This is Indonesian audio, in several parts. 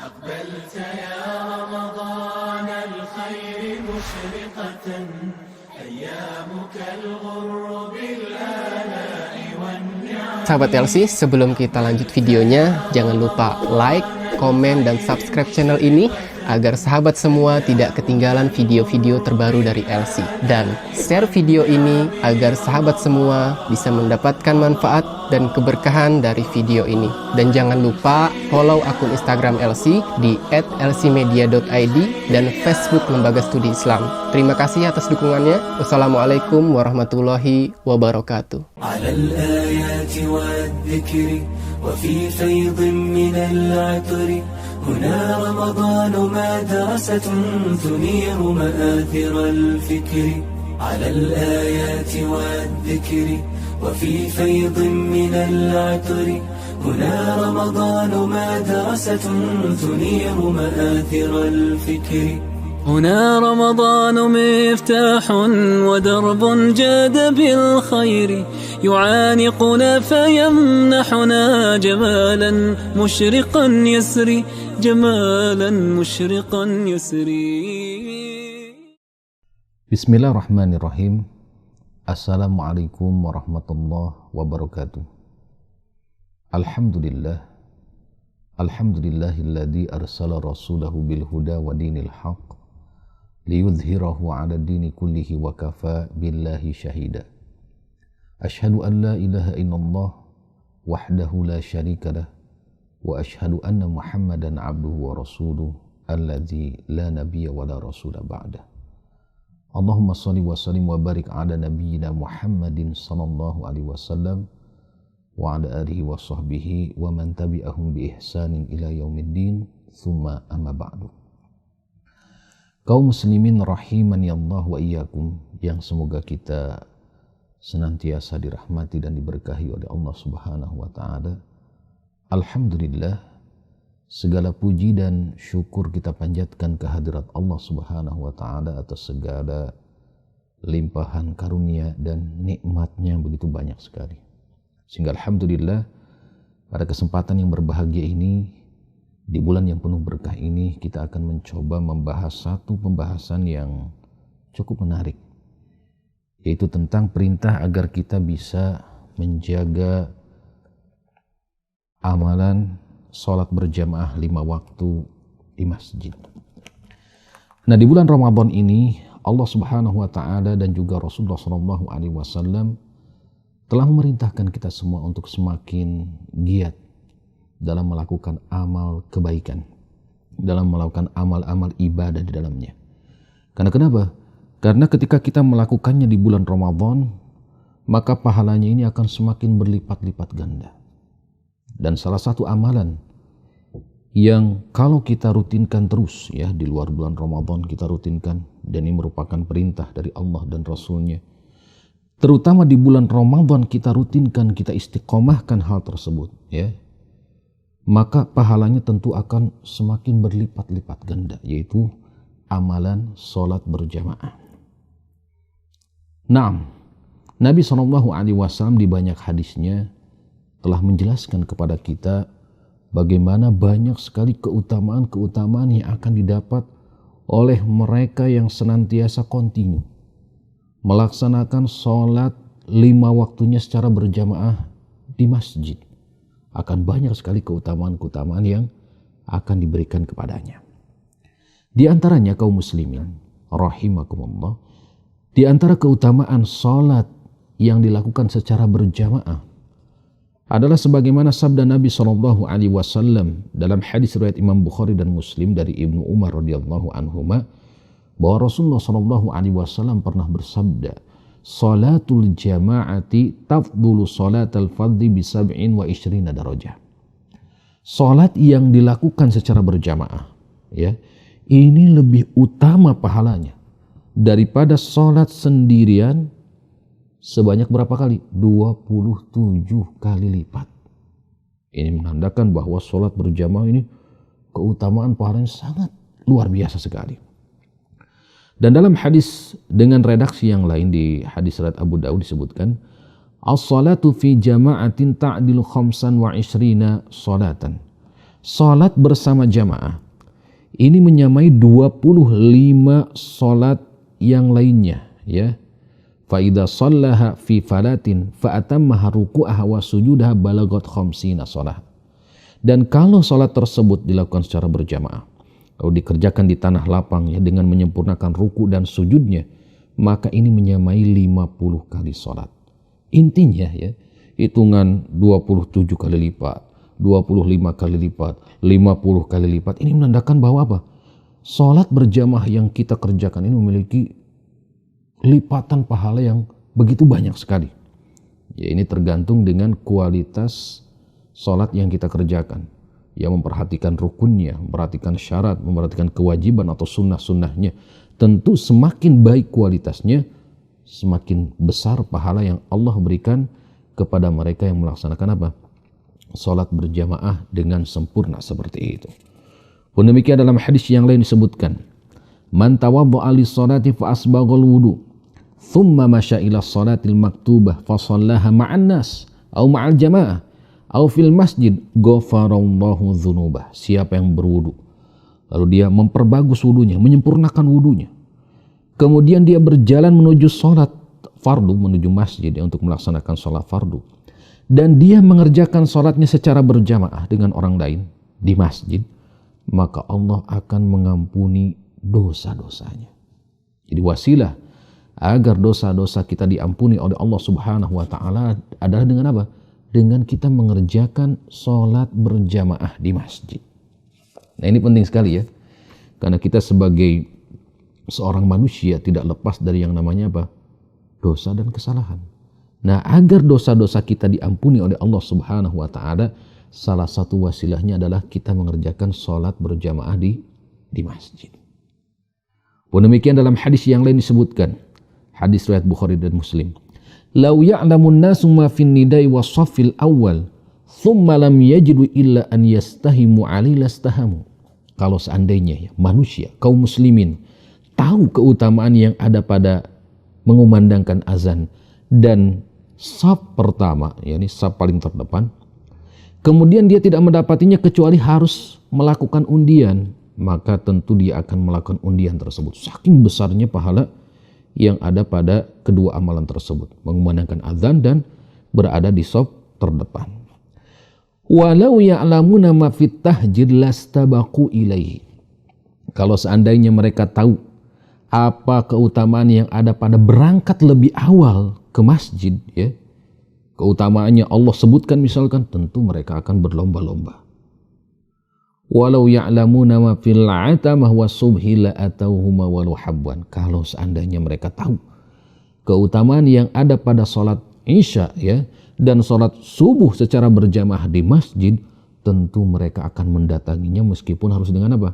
أقبلت يا رمضان الخير مشرقة أيامك الغر بالآلاء والنعم. Sahabat LC, sebelum kita lanjut videonya, jangan lupa like, komen, dan subscribe channel ini agar sahabat semua tidak ketinggalan video-video terbaru dari LC. Dan share video ini agar sahabat semua bisa mendapatkan manfaat dan keberkahan dari video ini. Dan jangan lupa follow akun Instagram LC di @lcmedia.id dan Facebook Lembaga Studi Islam. Terima kasih atas dukungannya. Wassalamualaikum warahmatullahi wabarakatuh. وفي فيض من العطر هنا رمضان مدرسة تنير مآثر الفكر على الآيات والذكر وفي فيض من العطر هنا رمضان مدرسة تنير مآثر الفكر هنا رمضان مفتاح ودرب جاد بالخير يعانقنا فيمنحنا جمالا مشرقا يسري جمالا مشرقا يسري. Bismillahirrahmanirrahim. Assalamualaikum warahmatullahi wabarakatuh. Alhamdulillahilladzi arsala rasulahu bil huda wa dinil haqq liyudhhirahu 'ala dini kullihi wa kafa billahi syahida. Asyhadu an la ilaha illallah wahdahu la syarika lah wa asyhadu anna Muhammadan 'abduhu wa rasuluhu alladzi la nabiyya wa la rasula ba'da. Allahumma shalli wa sallim wa barik 'ala nabiyyina Muhammadin sallallahu alaihi wasallam wa 'ala alihi wa sahbihi wa man tabi'ahum bi ihsanin ila yaumiddin, tsumma amma ba'du. Kaum muslimin rahimani Allah wa iyyakum, yang semoga kita senantiasa dirahmati dan diberkahi oleh Allah Subhanahu wa taala. Alhamdulillah, segala puji dan syukur kita panjatkan kehadirat Allah Subhanahu wa taala atas segala limpahan karunia dan nikmatnya begitu banyak sekali. Sehingga alhamdulillah, pada kesempatan yang berbahagia ini, di bulan yang penuh berkah ini, kita akan mencoba membahas satu pembahasan yang cukup menarik, yaitu tentang perintah agar kita bisa menjaga amalan sholat berjamaah 5 waktu di masjid. Nah, di bulan Ramadan ini, Allah Subhanahu wa taala dan juga Rasulullah SAW telah memerintahkan kita semua untuk semakin giat dalam melakukan amal kebaikan, dalam melakukan amal-amal ibadah di dalamnya. Karena kenapa? Karena ketika kita melakukannya di bulan Ramadan, maka pahalanya ini akan semakin berlipat-lipat ganda. Dan salah satu amalan yang kalau kita rutinkan terus, ya, di luar bulan Ramadan kita rutinkan, dan ini merupakan perintah dari Allah dan Rasulnya, terutama di bulan Ramadan kita rutinkan, kita istiqomahkan hal tersebut, ya, maka pahalanya tentu akan semakin berlipat-lipat ganda, yaitu amalan sholat berjamaah. Naam, Nabi SAW di banyak hadisnya telah menjelaskan kepada kita bagaimana banyak sekali keutamaan-keutamaan yang akan didapat oleh mereka yang senantiasa kontinu melaksanakan sholat 5 waktunya secara berjamaah di masjid. Akan banyak sekali keutamaan-keutamaan yang akan diberikan kepadanya. Di antaranya, kaum muslimin rahimakumullah, di antara keutamaan salat yang dilakukan secara berjamaah adalah sebagaimana sabda Nabi SAW dalam hadis riwayat Imam Bukhari dan Muslim dari Ibnu Umar radhiyallahu anhuma, bahwa Rasulullah SAW pernah bersabda, salatul jama'ati tafdulu salatal fardhi bi 27 darajah. Salat yang dilakukan secara berjamaah, ya, ini lebih utama pahalanya daripada salat sendirian sebanyak berapa kali? 27 kali lipat. Ini menandakan bahwa salat berjamaah ini keutamaan pahalanya sangat luar biasa sekali. Dan dalam hadis dengan redaksi yang lain, di hadis riwayat Abu Daud disebutkan, as-salatu fi jama'atin ta'dilu 25 salatan. Salat bersama jamaah ini menyamai 25 salat yang lainnya, ya. Fa idza shallaha fi falatin fa atammaha ruku'aha wa sujudaha balagat khamsina shalah. Dan kalau salat tersebut dilakukan secara berjamaah, kalau dikerjakan di tanah lapang ya, dengan menyempurnakan ruku dan sujudnya, maka ini menyamai 50 kali salat. Intinya ya, hitungan 27 kali lipat, 25 kali lipat, 50 kali lipat, ini menandakan bahwa apa? Salat berjamaah yang kita kerjakan ini memiliki lipatan pahala yang begitu banyak sekali. Ya, ini tergantung dengan kualitas salat yang kita kerjakan. Ya, memperhatikan rukunnya, memperhatikan syarat, memperhatikan kewajiban atau sunnah-sunnahnya. Tentu semakin baik kualitasnya, semakin besar pahala yang Allah berikan kepada mereka yang melaksanakan apa? Salat berjamaah dengan sempurna seperti itu. Pun demikian dalam hadis yang lain disebutkan, man tawadda'a lis-salati fa asbaghal wudu, thumma masya ila salatil maktubah fa shallaha ma'an nas aw ma'al jamaah aw fil masjid ghafarallahu dzunubah. Siapa yang berwudu lalu dia memperbagus wudunya, menyempurnakan wudunya, kemudian dia berjalan menuju salat fardu, menuju masjid untuk melaksanakan salat fardu, dan dia mengerjakan salatnya secara berjamaah dengan orang lain di masjid, maka Allah akan mengampuni dosa-dosanya. Jadi wasilah agar dosa-dosa kita diampuni oleh Allah Subhanahu wa taala adalah dengan apa? Dengan kita mengerjakan salat berjamaah di masjid. Nah, ini penting sekali ya. Karena kita sebagai seorang manusia tidak lepas dari yang namanya apa? Dosa dan kesalahan. Nah, agar dosa-dosa kita diampuni oleh Allah Subhanahu wa taala, salah satu wasilahnya adalah kita mengerjakan salat berjamaah di masjid. Pun demikian dalam hadis yang lain disebutkan, hadis riwayat Bukhari dan Muslim, "Lau ya'lamun nasu ma fin nidai wa shaffil awal, thumma lam yajidu illa an yastahimu 'alaihi lastahamu." Kalau seandainya ya, manusia, kaum muslimin tahu keutamaan yang ada pada mengumandangkan azan dan saf pertama, yakni saf paling terdepan, kemudian dia tidak mendapatinya kecuali harus melakukan undian, maka tentu dia akan melakukan undian tersebut. Saking besarnya pahala yang ada pada kedua amalan tersebut, mengumandangkan azan dan berada di saf terdepan. Walau ya'lamuna ma fit tahjid lastabaqu ilaihi. Kalau seandainya mereka tahu apa keutamaan yang ada pada berangkat lebih awal ke masjid, ya, keutamaannya Allah sebutkan misalkan, tentu mereka akan berlomba-lomba. Walau ya'lamuna ma fil 'atamah wa subhi la atauhuma walau habban. Kalau seandainya mereka tahu keutamaan yang ada pada salat Isya ya dan salat subuh secara berjamaah di masjid, tentu mereka akan mendatanginya meskipun harus dengan apa?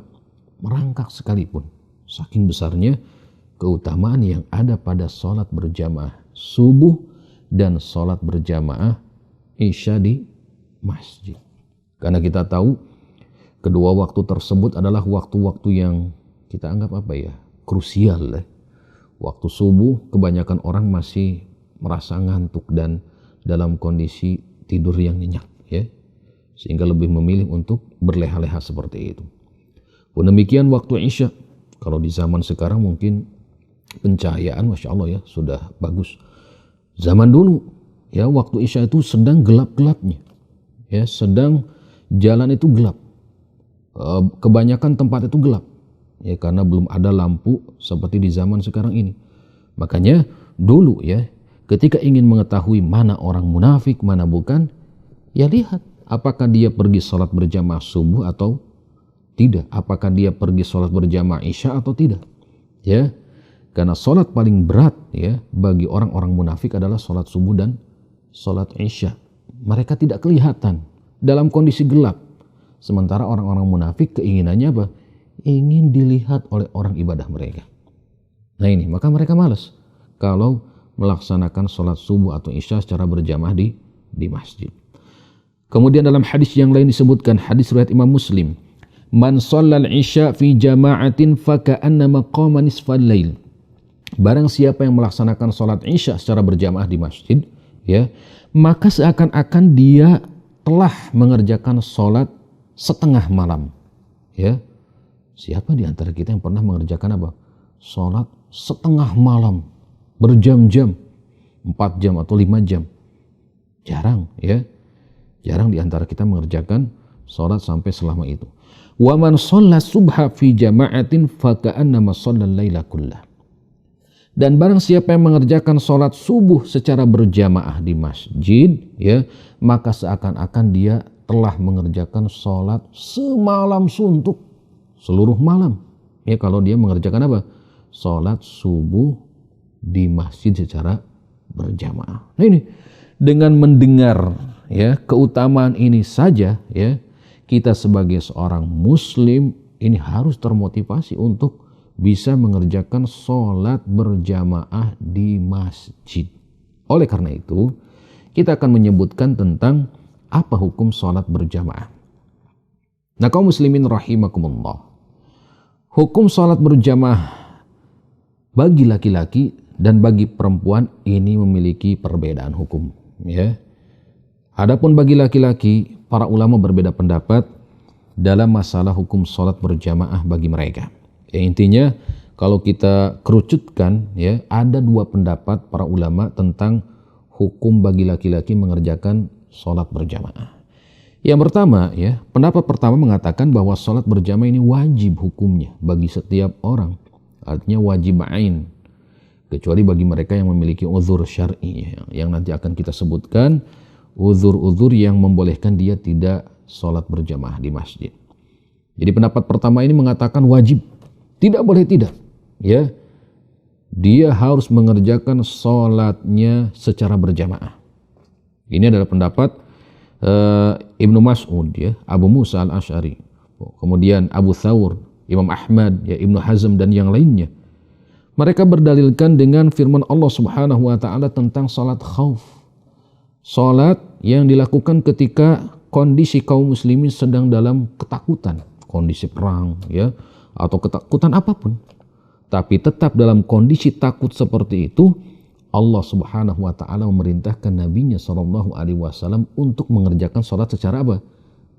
Merangkak sekalipun. Saking besarnya keutamaan yang ada pada salat berjamaah subuh dan salat berjamaah Isya di masjid. Karena kita tahu kedua waktu tersebut adalah waktu-waktu yang kita anggap apa ya? Krusial ya. Waktu subuh kebanyakan orang masih merasa ngantuk dan dalam kondisi tidur yang nyenyak ya. Sehingga lebih memilih untuk berleha-leha seperti itu. Pun demikian waktu Isya. Kalau di zaman sekarang mungkin pencahayaan Masya Allah ya sudah bagus. Zaman dulu ya waktu Isya itu sedang gelap-gelapnya. Ya, sedang jalan itu gelap. Kebanyakan tempat itu gelap. Ya, karena belum ada lampu seperti di zaman sekarang ini. Makanya dulu ya, ketika ingin mengetahui mana orang munafik, mana bukan, ya lihat apakah dia pergi sholat berjamaah subuh atau tidak. Apakah dia pergi sholat berjamaah Isya atau tidak. Ya, karena sholat paling berat ya bagi orang-orang munafik adalah sholat subuh dan sholat Isya. Mereka tidak kelihatan dalam kondisi gelap. Sementara orang-orang munafik keinginannya apa? Ingin dilihat oleh orang ibadah mereka. Nah ini, maka mereka malas kalau melaksanakan sholat subuh atau Isya secara berjamaah di masjid. Kemudian dalam hadis yang lain disebutkan, hadis riwayat Imam Muslim, man shallal Isya fi jama'atin faka'annama qama nisfal lail. Barang siapa yang melaksanakan sholat Isya secara berjamaah di masjid, ya, maka seakan-akan dia telah mengerjakan sholat setengah malam. Ya, siapa di antara kita yang pernah mengerjakan apa? Sholat setengah malam, berjam-jam, 4 jam atau 5 jam. Jarang, ya. Jarang di antara kita mengerjakan sholat sampai selama itu. Wa man shalla subha fi jama'atin fa ka'annama shallal laila kullah. Dan barang siapa yang mengerjakan sholat subuh secara berjamaah di masjid, ya, maka seakan-akan dia telah mengerjakan sholat semalam suntuk, seluruh malam. Ya, kalau dia mengerjakan apa? Sholat subuh di masjid secara berjamaah. Nah ini, dengan mendengar ya keutamaan ini saja, ya, kita sebagai seorang muslim ini harus termotivasi untuk bisa mengerjakan sholat berjamaah di masjid. Oleh karena itu, kita akan menyebutkan tentang apa hukum sholat berjamaah. Nah, kaum muslimin rahimakumullah, hukum sholat berjamaah bagi laki-laki dan bagi perempuan ini memiliki perbedaan hukum. Ya. Adapun bagi laki-laki, para ulama berbeda pendapat dalam masalah hukum sholat berjamaah bagi mereka. Ya, intinya kalau kita kerucutkan, ya, ada 2 pendapat para ulama tentang hukum bagi laki-laki mengerjakan sholat berjamaah. Yang pertama, ya, pendapat pertama mengatakan bahwa sholat berjamaah ini wajib hukumnya bagi setiap orang. Artinya wajib ain, kecuali bagi mereka yang memiliki uzur syar'i, yang nanti akan kita sebutkan uzur-uzur yang membolehkan dia tidak sholat berjamaah di masjid. Jadi pendapat pertama ini mengatakan wajib, tidak boleh tidak, ya, dia harus mengerjakan sholatnya secara berjamaah. Ini adalah pendapat Ibnu Mas'ud, ya, Abu Musa al-Asy'ari, kemudian Abu Thawr, Imam Ahmad, ya, Ibnu Hazm dan yang lainnya. Mereka berdalilkan dengan firman Allah Subhanahu wa taala tentang salat khauf. Salat yang dilakukan ketika kondisi kaum muslimin sedang dalam ketakutan, kondisi perang, ya, atau ketakutan apapun. Tapi tetap dalam kondisi takut seperti itu, Allah Subhanahu wa taala memerintahkan nabinya sallallahu alaihi wasallam untuk mengerjakan salat secara apa?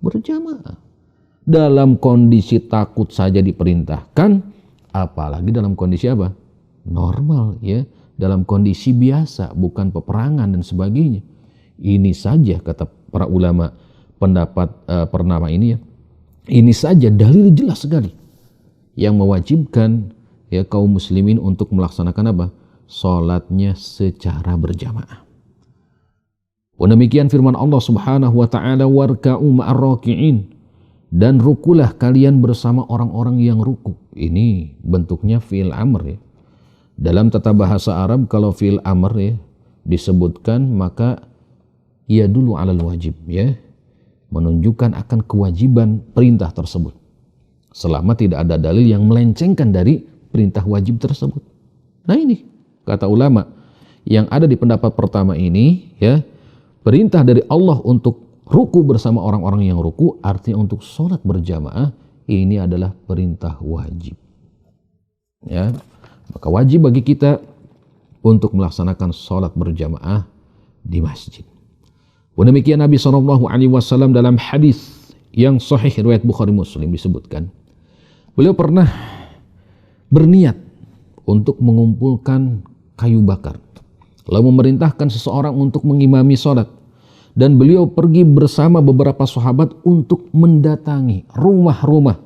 Berjamaah. Dalam kondisi takut saja diperintahkan, apalagi dalam kondisi apa? Normal, ya, dalam kondisi biasa, bukan peperangan dan sebagainya. Ini saja kata para ulama pendapat pertama ini, ya, ini saja dalil jelas sekali yang mewajibkan, ya, kaum muslimin untuk melaksanakan apa? Salatnya secara berjamaah. Demikian firman Allah Subhanahu wa taala, warka'u ma'ar raki'in, dan rukulah kalian bersama orang-orang yang ruku. Ini bentuknya fi'il amr, ya. Dalam tata bahasa Arab kalau fi'il amr, ya, disebutkan maka ia dulu alal wajib, ya, menunjukkan akan kewajiban perintah tersebut selama tidak ada dalil yang melencengkan dari perintah wajib tersebut. Nah ini kata ulama yang ada di pendapat pertama ini, ya, perintah dari Allah untuk ruku bersama orang-orang yang ruku, artinya untuk sholat berjamaah, ini adalah perintah wajib. Ya, maka wajib bagi kita untuk melaksanakan sholat berjamaah di masjid. Demikian Nabi SAW dalam hadis yang sahih riwayat Bukhari Muslim disebutkan, beliau pernah berniat untuk mengumpulkan kayu bakar, lalu memerintahkan seseorang untuk mengimami sholat. Dan beliau pergi bersama beberapa sahabat untuk mendatangi rumah-rumah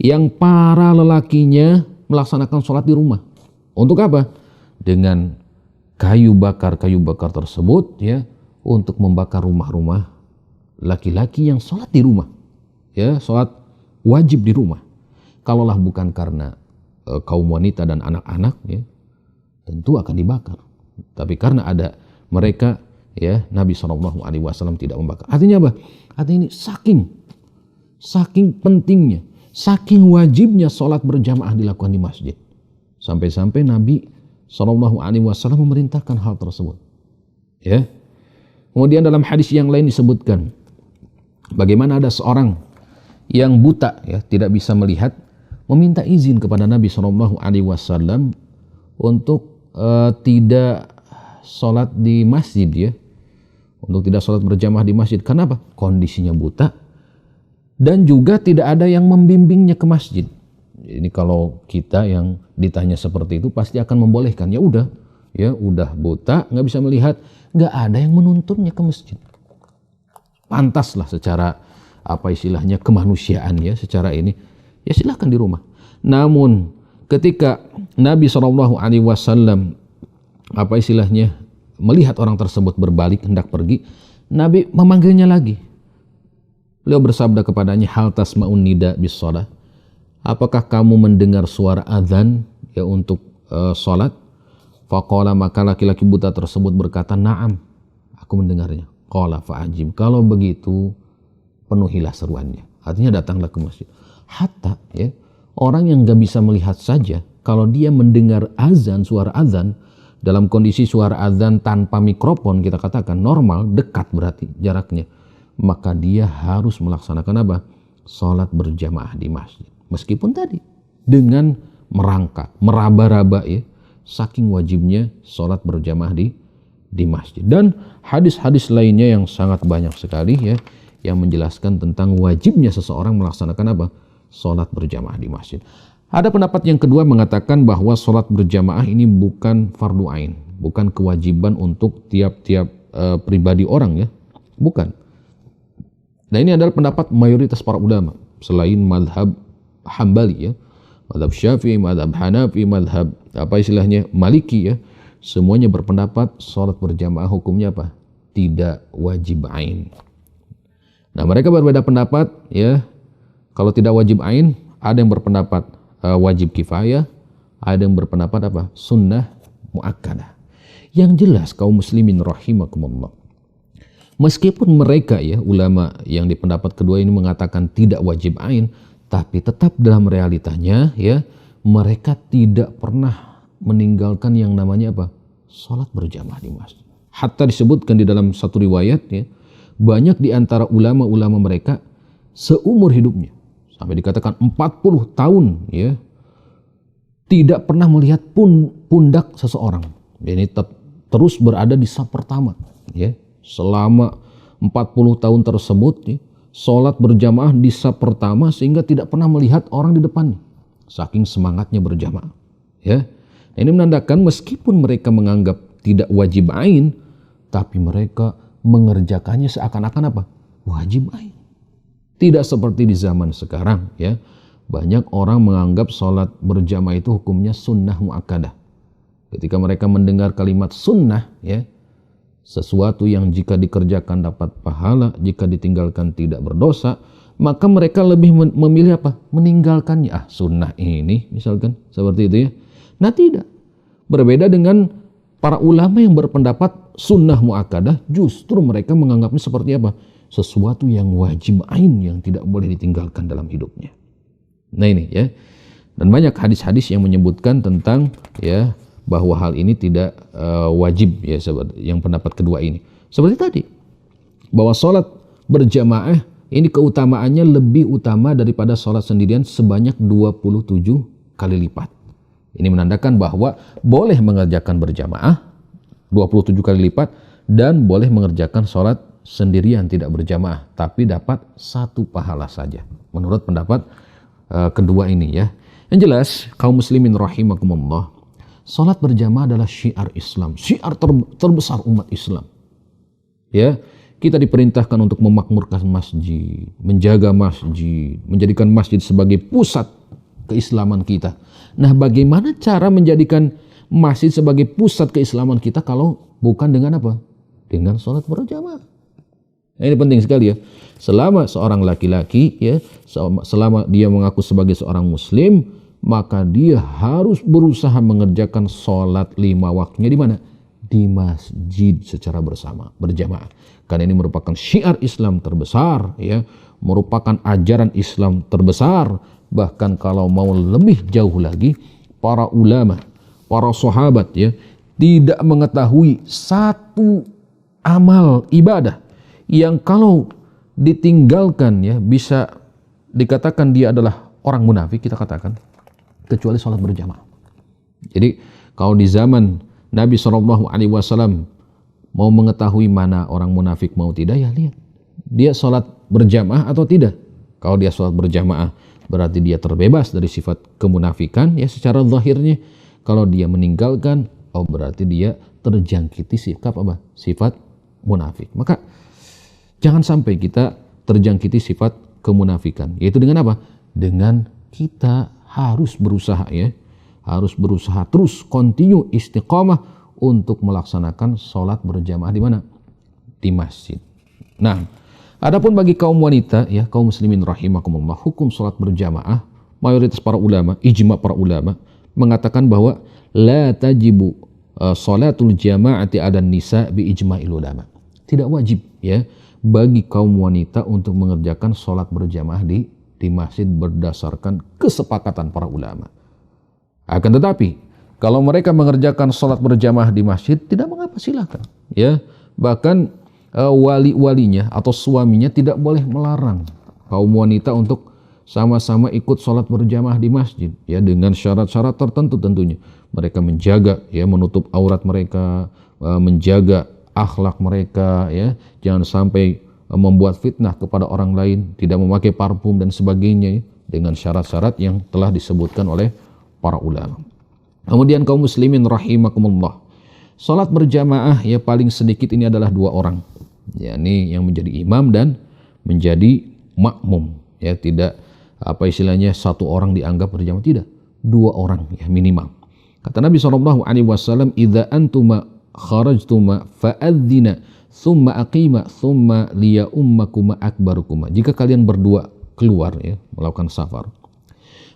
yang para lelakinya melaksanakan sholat di rumah. Untuk apa? Dengan kayu bakar tersebut, ya, untuk membakar rumah-rumah laki-laki yang sholat di rumah, ya, sholat wajib di rumah. Kalaulah bukan karena kaum wanita dan anak-anak, ya, tentu akan dibakar. Tapi karena ada mereka, ya, Nabi SAW tidak membakar. Artinya apa? Artinya ini saking pentingnya, saking wajibnya sholat berjamaah dilakukan di masjid. Sampai-sampai Nabi SAW memerintahkan hal tersebut. Ya. Kemudian dalam hadis yang lain disebutkan bagaimana ada seorang yang buta, ya, tidak bisa melihat, meminta izin kepada Nabi SAW untuk tidak sholat di masjid, ya, untuk tidak sholat berjamaah di masjid. Kenapa? Kondisinya buta Dan juga tidak ada yang membimbingnya ke masjid. Ini kalau kita yang ditanya seperti itu pasti akan membolehkan. Ya udah buta, nggak bisa melihat, nggak ada yang menuntunnya ke masjid. Pantaslah secara apa istilahnya kemanusiaan ya, secara ini ya silahkan di rumah. Namun ketika Nabi SAW apa istilahnya melihat orang tersebut berbalik hendak pergi, Nabi memanggilnya lagi. Beliau bersabda kepadanya, hal tasma'un nida bis shalah, apakah kamu mendengar suara azan ya untuk salat? Faqala, maka laki-laki buta tersebut berkata, na'am, aku mendengarnya. Qala fa'ajib, kalau begitu penuhilah seruannya. Artinya datanglah ke masjid. Hatta ya, orang yang gak bisa melihat saja, kalau dia mendengar azan, suara azan, dalam kondisi suara azan tanpa mikrofon, kita katakan normal, dekat berarti jaraknya, maka dia harus melaksanakan apa? Salat berjamaah di masjid. Meskipun tadi dengan merangkak, meraba-raba ya, saking wajibnya salat berjamaah di masjid. Dan hadis-hadis lainnya yang sangat banyak sekali ya, yang menjelaskan tentang wajibnya seseorang melaksanakan apa? Salat berjamaah di masjid. Ada pendapat yang kedua mengatakan bahwa salat berjamaah ini bukan fardu ain, bukan kewajiban untuk tiap-tiap pribadi orang ya, bukan. Nah ini adalah pendapat mayoritas para ulama selain madhab Hambali ya, madhab Syafi'i, madhab Hanafi, madhab apa istilahnya Maliki ya, semuanya berpendapat salat berjamaah hukumnya apa? Tidak wajib ain. Nah mereka berbeda pendapat ya. Kalau tidak wajib ain, ada yang berpendapat wajib kifayah, ada yang berpendapat apa? Sunnah muakkadah. Yang jelas kaum muslimin rahimakumullah, meskipun mereka ya ulama yang di pendapat kedua ini mengatakan tidak wajib ain, tapi tetap dalam realitanya ya mereka tidak pernah meninggalkan yang namanya apa? Salat berjamaah di masjid. Hatta disebutkan di dalam satu riwayat ya, banyak di antara ulama-ulama mereka seumur hidupnya sampai dikatakan 40 tahun ya tidak pernah melihat pundak seseorang. Ini terus berada di saf pertama ya. Selama 40 tahun tersebut ya, sholat berjamaah di saf pertama sehingga tidak pernah melihat orang di depannya. Saking semangatnya berjamaah. Ya. Ini menandakan meskipun mereka menganggap tidak wajib ain, tapi mereka mengerjakannya seakan-akan apa? Wajib ain. Tidak seperti di zaman sekarang ya. Banyak orang menganggap sholat berjamaah itu hukumnya sunnah muakkadah. Ketika mereka mendengar kalimat sunnah ya, sesuatu yang jika dikerjakan dapat pahala, jika ditinggalkan tidak berdosa, maka mereka lebih memilih apa? Meninggalkannya. Sunnah ini misalkan seperti itu ya. Nah tidak. Berbeda dengan para ulama yang berpendapat sunnah muakkadah, justru mereka menganggapnya seperti apa? Sesuatu yang wajib ain yang tidak boleh ditinggalkan dalam hidupnya. Nah ini ya. Dan banyak hadis-hadis yang menyebutkan tentang ya bahwa hal ini tidak wajib ya, yang pendapat kedua ini. Seperti tadi, bahwa sholat berjamaah ini keutamaannya lebih utama daripada sholat sendirian sebanyak 27 kali lipat. Ini menandakan bahwa boleh mengerjakan berjamaah 27 kali lipat dan boleh mengerjakan sholat sendirian tidak berjamaah, tapi dapat satu pahala saja. Menurut pendapat kedua ini ya. Yang jelas, kaum muslimin rahimakumullah, salat berjamaah adalah syiar Islam, syiar terbesar umat Islam. Ya, kita diperintahkan untuk memakmurkan masjid, menjaga masjid, menjadikan masjid sebagai pusat keislaman kita. Nah, bagaimana cara menjadikan masjid sebagai pusat keislaman kita kalau bukan dengan apa? Dengan salat berjamaah. Nah, ini penting sekali ya. Selama seorang laki-laki ya, selama dia mengaku sebagai seorang muslim, maka dia harus berusaha mengerjakan sholat 5 waktunya di mana? Di masjid secara bersama, berjamaah. Karena ini merupakan syiar Islam terbesar ya, merupakan ajaran Islam terbesar. Bahkan kalau mau lebih jauh lagi, para ulama, para sahabat ya, tidak mengetahui satu amal ibadah yang kalau ditinggalkan ya bisa dikatakan dia adalah orang munafik, kita katakan, kecuali sholat berjamaah. Jadi kalau di zaman Nabi SAW mau mengetahui mana orang munafik mau tidak, ya lihat dia sholat berjamaah atau tidak. Kalau dia sholat berjamaah berarti dia terbebas dari sifat kemunafikan ya secara zahirnya. Kalau dia meninggalkan, berarti dia terjangkiti sifat munafik. Maka jangan sampai kita terjangkiti sifat kemunafikan. Yaitu dengan apa? Dengan kita harus berusaha ya. Harus berusaha terus continue istiqamah untuk melaksanakan sholat berjamaah di mana? Di masjid. Nah, adapun bagi kaum wanita ya, kaum muslimin rahimakumullah, hukum sholat berjamaah, mayoritas para ulama, ijma para ulama mengatakan bahwa la tajibu sholatul jama'ati 'alan nisa bi ijma'il ulama. Tidak wajib ya bagi kaum wanita untuk mengerjakan sholat berjamaah di masjid berdasarkan kesepakatan para ulama. Akan tetapi kalau mereka mengerjakan sholat berjamaah di masjid tidak mengapa, silakan ya. Bahkan wali-walinya atau suaminya tidak boleh melarang kaum wanita untuk sama-sama ikut sholat berjamaah di masjid ya, dengan syarat-syarat tertentu tentunya. Mereka menjaga ya, menutup aurat mereka, menjaga akhlak mereka ya, jangan sampai membuat fitnah kepada orang lain, tidak memakai parfum dan sebagainya ya, dengan syarat-syarat yang telah disebutkan oleh para ulama. Kemudian kaum muslimin rahimakumullah, sholat berjamaah ya paling sedikit ini adalah 2 orang, yakni yang menjadi imam dan menjadi makmum ya, tidak istilahnya 1 orang dianggap berjamaah, tidak, 2 orang ya minimal. Kata Nabi SAW, idza antuma kharajtuma fa'adzina thumma aqima thumma liya ummakuma akbarukuma. Jika kalian berdua keluar ya, melakukan safar,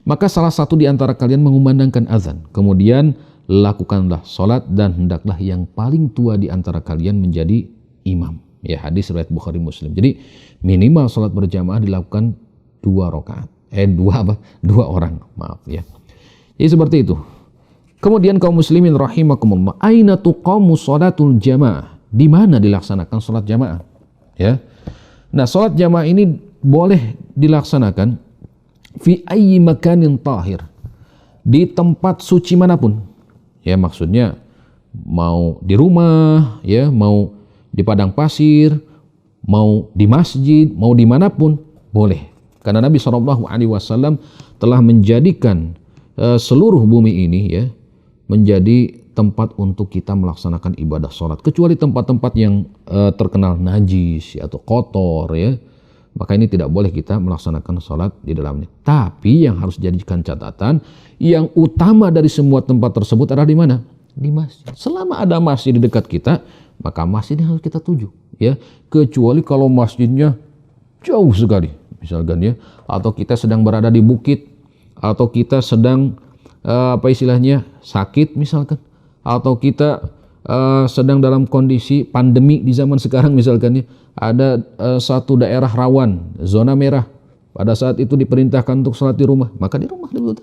maka salah satu di antara kalian mengumandangkan azan, kemudian lakukanlah sholat dan hendaklah yang paling tua di antara kalian menjadi imam. Ya, hadis riwayat Bukhari Muslim. Jadi minimal sholat berjamaah dilakukan 2 rakaat. 2 orang, maaf ya. Jadi seperti itu. Kemudian kaum muslimin rahimakumullah, aina tuqamu sholatul jamaah? Di mana dilaksanakan sholat jamaah? Ya. Nah, sholat jamaah ini boleh dilaksanakan fi ayyi makanin tahir, di tempat suci manapun. Ya, maksudnya mau di rumah, ya, mau di padang pasir, mau di masjid, mau dimanapun boleh. Karena Nabi SAW telah menjadikan seluruh bumi ini ya menjadi tempat untuk kita melaksanakan ibadah sholat, kecuali tempat-tempat yang terkenal najis ya, atau kotor ya, maka ini tidak boleh kita melaksanakan sholat di dalamnya. Tapi yang harus dijadikan catatan, yang utama dari semua tempat tersebut adalah di mana? Di masjid. Selama ada masjid di dekat kita, maka masjid yang harus kita tuju ya, kecuali kalau masjidnya jauh sekali misalkan ya, atau kita sedang berada di bukit, atau kita sedang sakit misalkan, atau kita sedang dalam kondisi pandemi di zaman sekarang misalkan ya, ada satu daerah rawan, zona merah, pada saat itu diperintahkan untuk sholat di rumah, maka di rumah dulu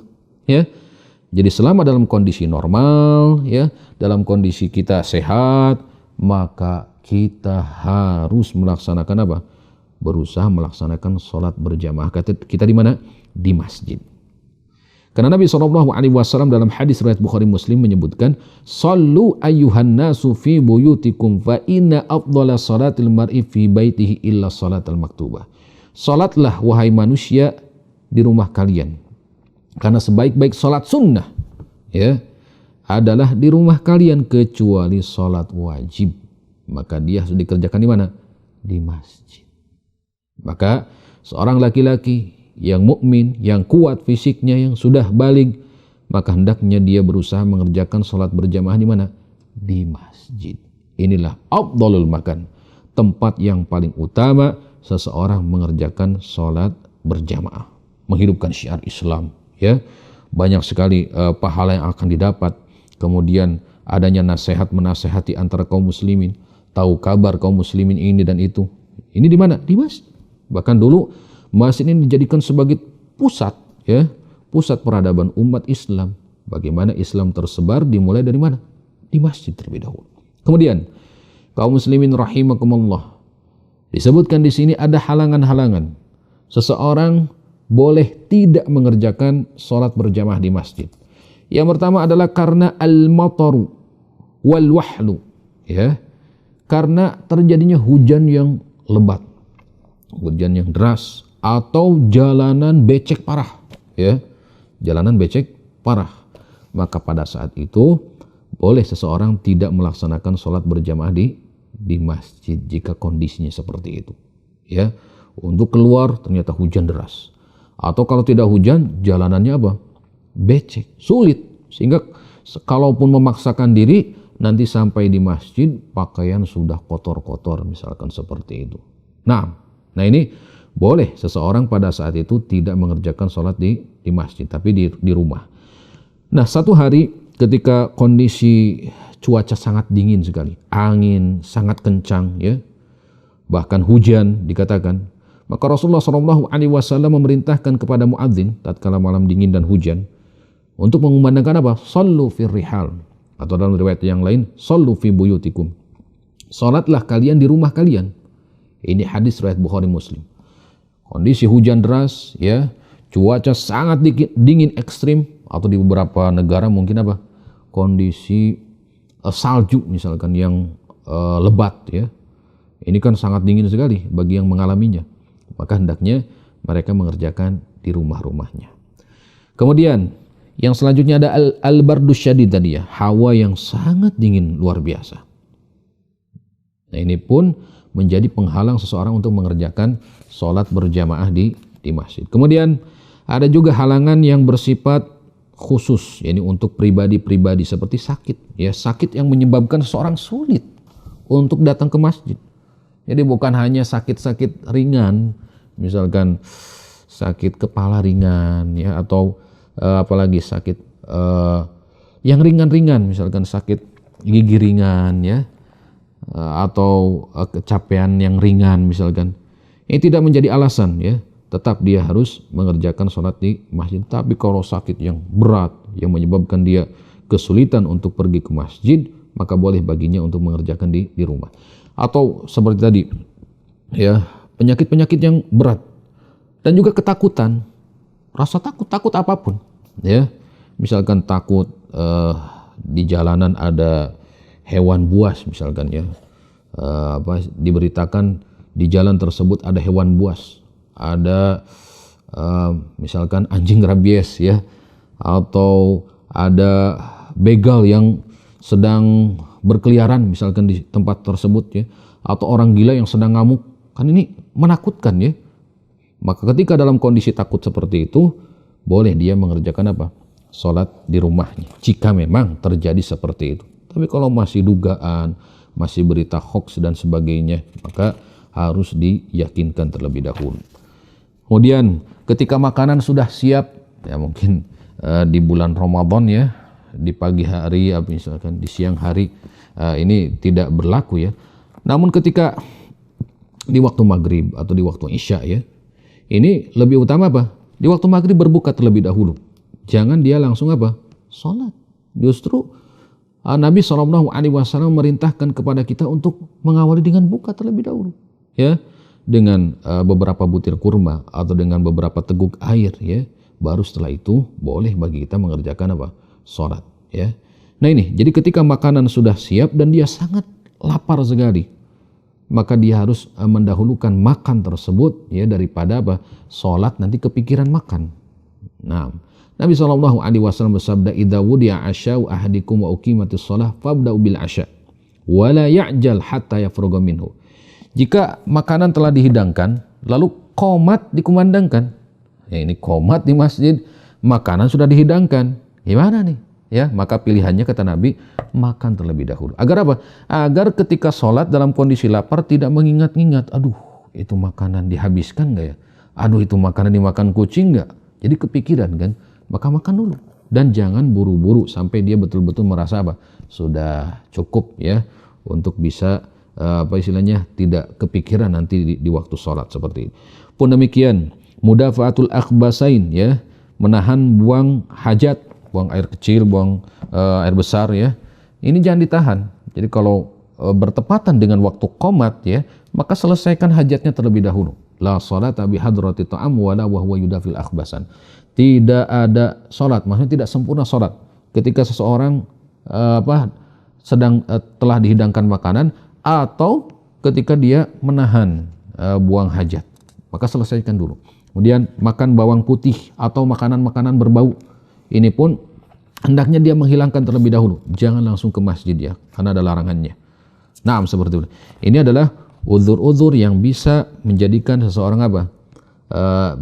ya. Jadi selama dalam kondisi normal ya, dalam kondisi kita sehat, maka kita harus melaksanakan apa? Berusaha melaksanakan sholat berjamaah. Kita di mana? Di masjid. Karena Nabi SAW dalam hadis riwayat Bukhari Muslim menyebutkan, "Sallu ayyuhan nasu fi buyutikum fa inna afdhala salatil mar'i fi baitihi illa salatal maktubah." Salatlah wahai manusia di rumah kalian, karena sebaik-baik salat sunnah ya adalah di rumah kalian kecuali salat wajib. Maka dia harus dikerjakan di mana? Di masjid. Maka seorang laki-laki yang mukmin, yang kuat fisiknya, yang sudah baligh, maka hendaknya dia berusaha mengerjakan sholat berjamaah di mana? Di masjid. Inilah afdalul makan, tempat yang paling utama seseorang mengerjakan sholat berjamaah, menghidupkan syiar Islam ya. Banyak sekali pahala yang akan didapat. Kemudian adanya nasihat menasehati antara kaum muslimin, tahu kabar kaum muslimin ini dan itu. Ini di mana? Di masjid. Bahkan dulu masjid ini dijadikan sebagai pusat ya, pusat peradaban umat Islam. Bagaimana Islam tersebar dimulai dari mana? Di masjid terlebih dahulu. Kemudian kaum muslimin rahimakumullah, disebutkan di sini ada halangan-halangan. Seseorang boleh tidak mengerjakan sholat berjamaah di masjid. Yang pertama adalah karena al-mataru wal wahlu ya, karena terjadinya hujan yang lebat, hujan yang deras atau jalanan becek parah, ya, jalanan becek parah, maka pada saat itu boleh seseorang tidak melaksanakan sholat berjamaah di masjid jika kondisinya seperti itu, ya. Untuk keluar ternyata hujan deras, atau kalau tidak hujan jalanannya apa? Becek, sulit, sehingga kalaupun memaksakan diri nanti sampai di masjid pakaian sudah kotor-kotor misalkan seperti itu. Nah ini boleh seseorang pada saat itu tidak mengerjakan sholat di masjid tapi di rumah. Nah satu hari ketika kondisi cuaca sangat dingin sekali, angin sangat kencang, ya, bahkan hujan dikatakan, maka Rasulullah SAW memerintahkan kepada muadzin tatkala malam dingin dan hujan untuk mengumandangkan apa? Sallu fir rihal, atau dalam riwayat yang lain sallu fi buyutikum. Salatlah kalian di rumah kalian. Ini hadis riwayat Bukhari Muslim. Kondisi hujan deras, ya, cuaca sangat dingin ekstrim, atau di beberapa negara mungkin apa? Kondisi salju misalkan yang lebat, ya. Ini kan sangat dingin sekali bagi yang mengalaminya. Maka hendaknya mereka mengerjakan di rumah-rumahnya. Kemudian yang selanjutnya ada al-bardus syadid tadi, ya, hawa yang sangat dingin luar biasa. Nah ini pun menjadi penghalang seseorang untuk mengerjakan sholat berjamaah di masjid. Kemudian ada juga halangan yang bersifat khusus, yakni untuk pribadi-pribadi seperti sakit, ya, sakit yang menyebabkan seseorang sulit untuk datang ke masjid. Jadi bukan hanya sakit-sakit ringan, misalkan sakit kepala ringan, ya, atau apalagi sakit yang ringan-ringan, misalkan sakit gigi ringan, ya, atau kecapean yang ringan misalkan. Ini tidak menjadi alasan, ya, tetap dia harus mengerjakan sholat di masjid. Tapi kalau sakit yang berat yang menyebabkan dia kesulitan untuk pergi ke masjid, maka boleh baginya untuk mengerjakan di rumah. Atau seperti tadi, ya, penyakit-penyakit yang berat dan juga ketakutan, rasa takut apapun, ya, misalkan takut di jalanan ada hewan buas misalkan, ya, diberitakan di jalan tersebut ada hewan buas, ada misalkan anjing rabies, ya, atau ada begal yang sedang berkeliaran misalkan di tempat tersebut, ya, atau orang gila yang sedang ngamuk, kan ini menakutkan, ya. Maka ketika dalam kondisi takut seperti itu, boleh dia mengerjakan apa? Sholat di rumahnya, jika memang terjadi seperti itu. Tapi kalau masih dugaan, masih berita hoax dan sebagainya, maka harus diyakinkan terlebih dahulu. Kemudian ketika makanan sudah siap, ya mungkin di bulan Ramadan, ya, di pagi hari, misalkan di siang hari, ini tidak berlaku, ya. Namun ketika di waktu maghrib atau di waktu isya, ya, ini lebih utama apa? Di waktu maghrib berbuka terlebih dahulu. Jangan dia langsung apa? Sholat. Justru Nabi SAW merintahkan kepada kita untuk mengawali dengan buka terlebih dahulu, ya, dengan beberapa butir kurma atau dengan beberapa teguk air, ya. Baru setelah itu boleh bagi kita mengerjakan apa? Sholat, ya. Nah ini, jadi ketika makanan sudah siap dan dia sangat lapar sekali, maka dia harus mendahulukan makan tersebut, ya, daripada apa? Sholat nanti kepikiran makan. Nah, Nabi SAW bersabda, "Idza wudi'a asya'u ahadikum wa uqimatis shalah fabda'u bil asya' wa la ya'jal hatta yafruga minhu." Jika makanan telah dihidangkan, lalu qomat dikumandangkan. Ya, ini qomat di masjid, makanan sudah dihidangkan. Gimana nih? Ya, maka pilihannya kata Nabi, makan terlebih dahulu. Agar apa? Agar ketika sholat dalam kondisi lapar tidak mengingat-ingat, aduh, itu makanan dihabiskan nggak ya? Aduh, itu makanan dimakan kucing nggak? Jadi kepikiran kan? Maka makan dulu. Dan jangan buru-buru sampai dia betul-betul merasa apa? Sudah cukup, ya, untuk bisa tidak kepikiran nanti di waktu sholat seperti itu. Pun demikian, mudafa'atul akhbasain, ya, menahan buang hajat, buang air kecil, buang air besar, ya. Ini jangan ditahan. Jadi kalau bertepatan dengan waktu qomat, ya, maka selesaikan hajatnya terlebih dahulu. La sholata bi hadrati ta'am wala wa huwa yudafil akhbasan. Tidak ada sholat, maksudnya tidak sempurna sholat ketika seseorang telah dihidangkan makanan atau ketika dia menahan buang hajat, maka selesaikan dulu. Kemudian makan bawang putih atau makanan-makanan berbau, ini pun hendaknya dia menghilangkan terlebih dahulu. Jangan langsung ke masjid ya, karena ada larangannya. Nah, seperti itu. Ini adalah uzur-uzur yang bisa menjadikan seseorang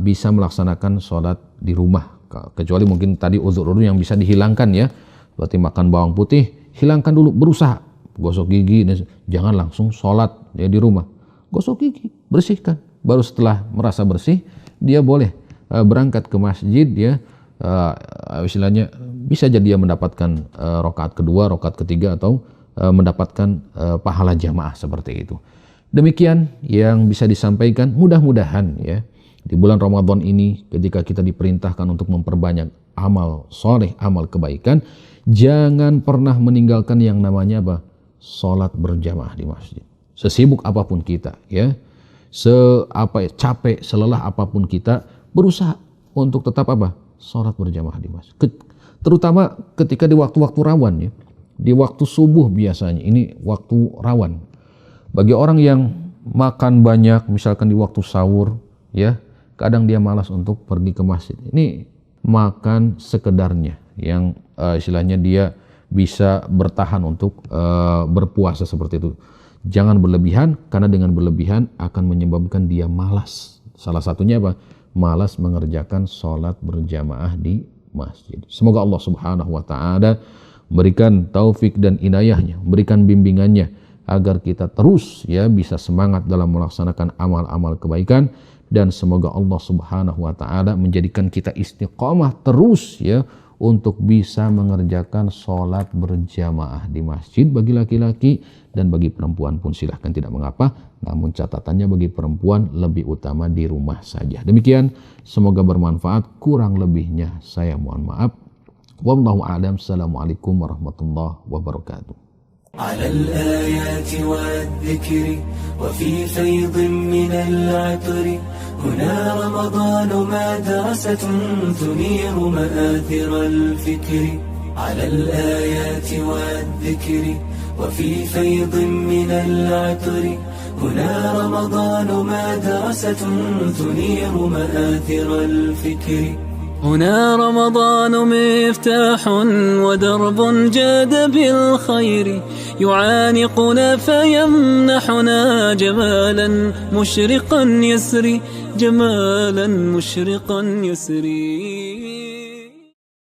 bisa melaksanakan sholat di rumah. Kecuali mungkin tadi uzur-uzur yang bisa dihilangkan ya, seperti makan bawang putih, hilangkan dulu, berusaha gosok gigi, dan jangan langsung sholat ya di rumah. Gosok gigi, bersihkan. Baru setelah merasa bersih, dia boleh berangkat ke masjid ya. Istilahnya bisa jadi dia mendapatkan rakaat kedua, rakaat ketiga, atau mendapatkan pahala jamaah seperti itu. Demikian yang bisa disampaikan. Mudah-mudahan ya di bulan Ramadan ini ketika kita diperintahkan untuk memperbanyak amal soleh, amal kebaikan, jangan pernah meninggalkan yang namanya sholat berjamaah di masjid. Sesibuk apapun kita ya, capek, selelah apapun kita, berusaha untuk tetap sholat berjamaah di masjid. Terutama ketika di waktu-waktu rawan ya. Di waktu subuh biasanya, ini waktu rawan. Bagi orang yang makan banyak, misalkan di waktu sahur ya, kadang dia malas untuk pergi ke masjid. Ini makan sekedarnya yang istilahnya dia bisa bertahan untuk berpuasa seperti itu. Jangan berlebihan, karena dengan berlebihan akan menyebabkan dia malas. Salah satunya malas mengerjakan sholat berjamaah di masjid. Semoga Allah Subhanahu wa Ta'ala berikan taufik dan inayahnya, berikan bimbingannya agar kita terus ya bisa semangat dalam melaksanakan amal-amal kebaikan, dan semoga Allah Subhanahu wa Ta'ala menjadikan kita istiqomah terus ya untuk bisa mengerjakan sholat berjamaah di masjid bagi laki-laki, dan bagi perempuan pun silahkan, tidak mengapa, namun catatannya bagi perempuan lebih utama di rumah saja. Demikian, semoga bermanfaat, kurang lebihnya saya mohon maaf. Wallahu a'lam. Assalamualaikum warahmatullahi wabarakatuh. على الآيات والذكر وفي فيض من العطر هنا رمضان مدرسة تنير مآثر الفكر على الآيات والذكر وفي فيض من العطر هنا رمضان مدرسة تنير مآثر الفكر هنا رمضان مفتاح ودرب جاد بالخير يعانقنا فيمنحنا جمالا مشرقا يسري جمالا مشرقا يسري.